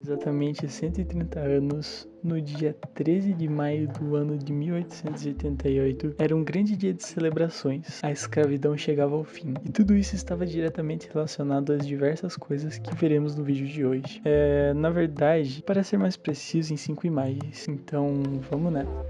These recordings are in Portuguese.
Exatamente 130 anos, no dia 13 de maio do ano de 1888, era um grande dia de celebrações. A escravidão chegava ao fim, e tudo isso estava diretamente relacionado às diversas coisas que veremos no vídeo de hoje. Na verdade, para ser mais preciso, em 5 imagens. Então, vamos nela.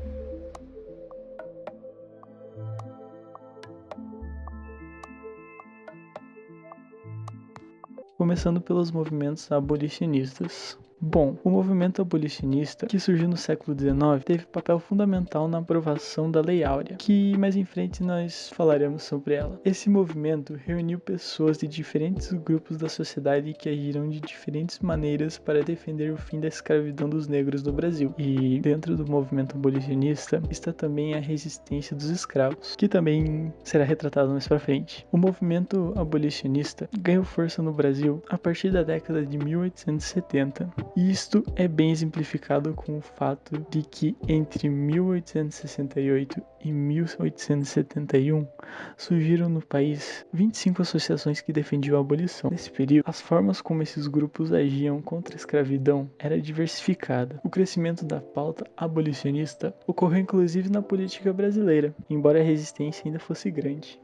Começando pelos movimentos abolicionistas. Bom, o movimento abolicionista, que surgiu no século XIX, teve papel fundamental na aprovação da Lei Áurea, que mais em frente nós falaremos sobre ela. Esse movimento reuniu pessoas de diferentes grupos da sociedade que agiram de diferentes maneiras para defender o fim da escravidão dos negros no Brasil. E dentro do movimento abolicionista está também a resistência dos escravos, que também será retratado mais para frente. O movimento abolicionista ganhou força no Brasil a partir da década de 1870. E isto é bem exemplificado com o fato de que entre 1868 e 1871 surgiram no país 25 associações que defendiam a abolição. Nesse período, as formas como esses grupos agiam contra a escravidão era diversificada. O crescimento da pauta abolicionista ocorreu inclusive na política brasileira, embora a resistência ainda fosse grande.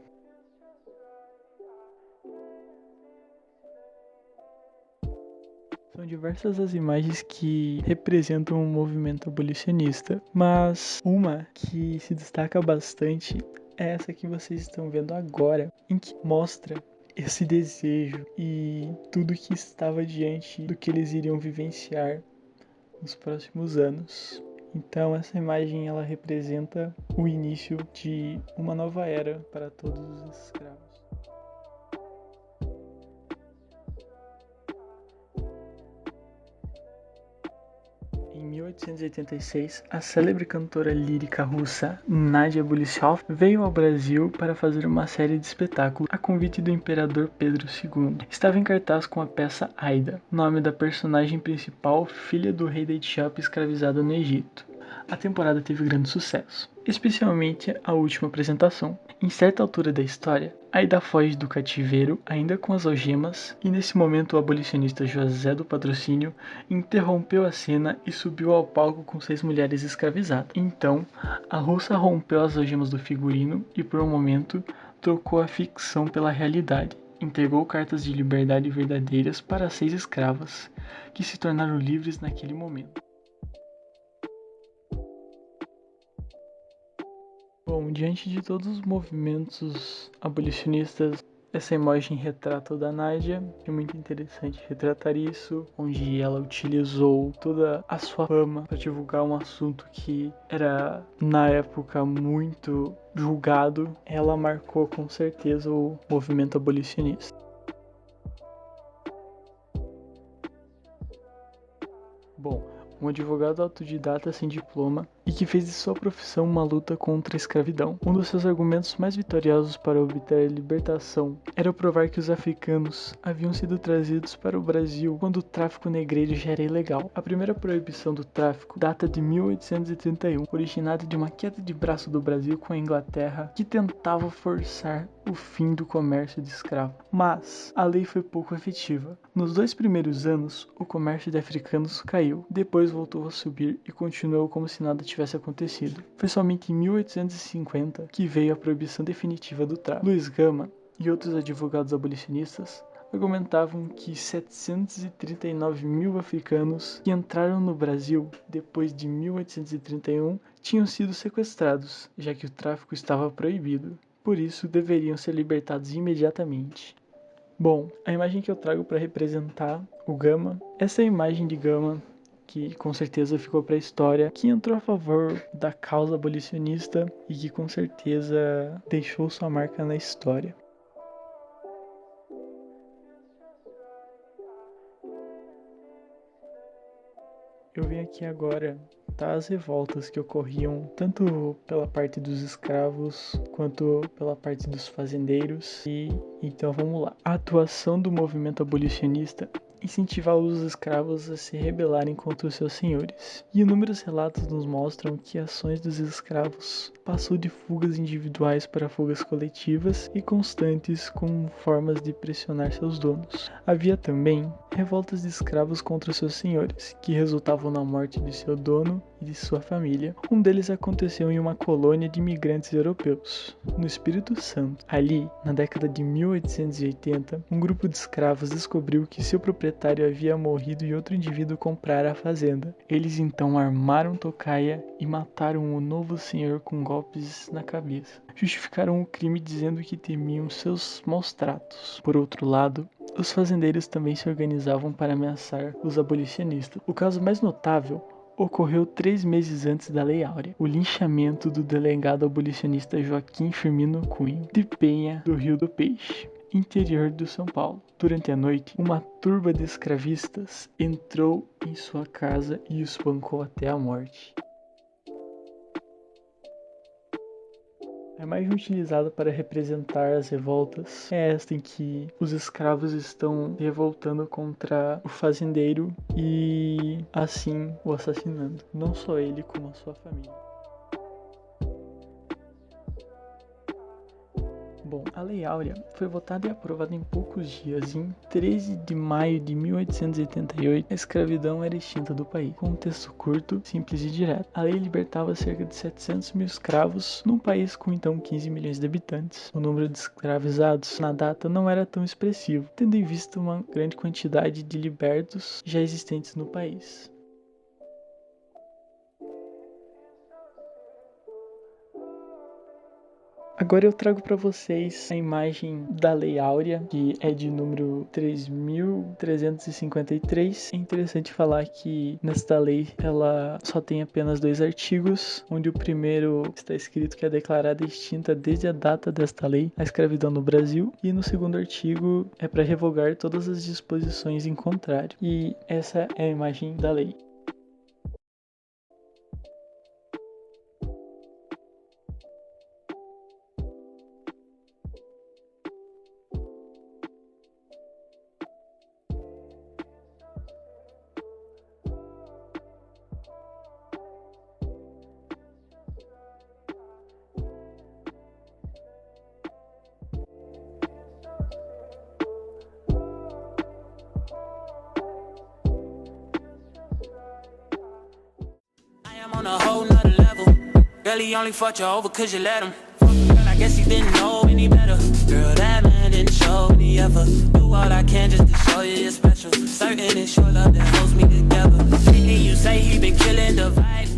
São diversas as imagens que representam o movimento abolicionista, mas uma que se destaca bastante é essa que vocês estão vendo agora, em que mostra esse desejo e tudo que estava diante do que eles iriam vivenciar nos próximos anos. Então essa imagem ela representa o início de uma nova era para todos os escravos. Em 1886, a célebre cantora lírica russa Nadia Boleshoff veio ao Brasil para fazer uma série de espetáculos a convite do imperador Pedro II. Estava em cartaz com a peça Aida, nome da personagem principal, filha do rei da Etiópia escravizada no Egito. A temporada teve grande sucesso, especialmente a última apresentação. Em certa altura da história, Aida foge do cativeiro ainda com as algemas e nesse momento o abolicionista José do Patrocínio interrompeu a cena e subiu ao palco com 6 mulheres escravizadas. Então, a russa rompeu as algemas do figurino e por um momento trocou a ficção pela realidade. Entregou cartas de liberdade verdadeiras para 6 escravas, que se tornaram livres naquele momento. Bom, diante de todos os movimentos abolicionistas, essa imagem retrata o da Nadia. É muito interessante retratar isso, onde ela utilizou toda a sua fama para divulgar um assunto que era, na época, muito julgado. Ela marcou com certeza o movimento abolicionista. Bom, um advogado autodidata sem diploma e que fez de sua profissão uma luta contra a escravidão. Um dos seus argumentos mais vitoriosos para obter a libertação era provar que os africanos haviam sido trazidos para o Brasil quando o tráfico negreiro já era ilegal. A primeira proibição do tráfico data de 1831, originada de uma queda de braço do Brasil com a Inglaterra, que tentava forçar o fim do comércio de escravos. Mas a lei foi pouco efetiva. Nos 2 primeiros anos, o comércio de africanos caiu, depois voltou a subir e continuou como se nada tivesse acontecido. Foi somente em 1850 que veio a proibição definitiva do tráfico. Luiz Gama e outros advogados abolicionistas argumentavam que 739 mil africanos que entraram no Brasil depois de 1831 tinham sido sequestrados, já que o tráfico estava proibido. Por isso, deveriam ser libertados imediatamente. Bom, a imagem que eu trago para representar o Gama, essa é a imagem de Gama que com certeza ficou para a história, que entrou a favor da causa abolicionista e que com certeza deixou sua marca na história. Eu vim aqui agora as revoltas que ocorriam tanto pela parte dos escravos quanto pela parte dos fazendeiros. E então vamos lá. A atuação do movimento abolicionista incentivar os escravos a se rebelarem contra os seus senhores. E inúmeros relatos nos mostram que ações dos escravos passou de fugas individuais para fugas coletivas e constantes como formas de pressionar seus donos. Havia também revoltas de escravos contra seus senhores, que resultavam na morte de seu dono e de sua família. Um deles aconteceu em uma colônia de imigrantes europeus, no Espírito Santo. Ali, na década de 1880, um grupo de escravos descobriu que seu proprietário havia morrido e outro indivíduo comprara a fazenda. Eles então armaram tocaia e mataram o novo senhor com golpes na cabeça. Justificaram o crime dizendo que temiam seus maus tratos. Por outro lado, os fazendeiros também se organizavam para ameaçar os abolicionistas. O caso mais notável ocorreu 3 meses antes da Lei Áurea, o linchamento do delegado abolicionista Joaquim Firmino Cunha de Penha do Rio do Peixe, interior do São Paulo. Durante a noite, uma turba de escravistas entrou em sua casa e o espancou até a morte. A imagem utilizada para representar as revoltas é esta em que os escravos estão revoltando contra o fazendeiro e assim o assassinando, não só ele como a sua família. Bom, a Lei Áurea foi votada e aprovada em poucos dias. Em 13 de maio de 1888, a escravidão era extinta do país. Com um texto curto, simples e direto. A lei libertava cerca de 700 mil escravos num país com então 15 milhões de habitantes. O número de escravizados na data não era tão expressivo, tendo em vista uma grande quantidade de libertos já existentes no país. Agora eu trago para vocês a imagem da Lei Áurea, que é de número 3.353. É interessante falar que nesta lei ela só tem apenas 2 artigos, onde o primeiro está escrito que é declarada extinta desde a data desta lei a escravidão no Brasil, e no segundo artigo é para revogar todas as disposições em contrário. E essa é a imagem da lei. On a whole nother level. Girl, he only fucked you over cause you let him. Girl, I guess he didn't know any better. Girl, that man didn't show me ever. Do all I can just to show you you're special. Certain it's your love that holds me together. And you say he been killing the vibe.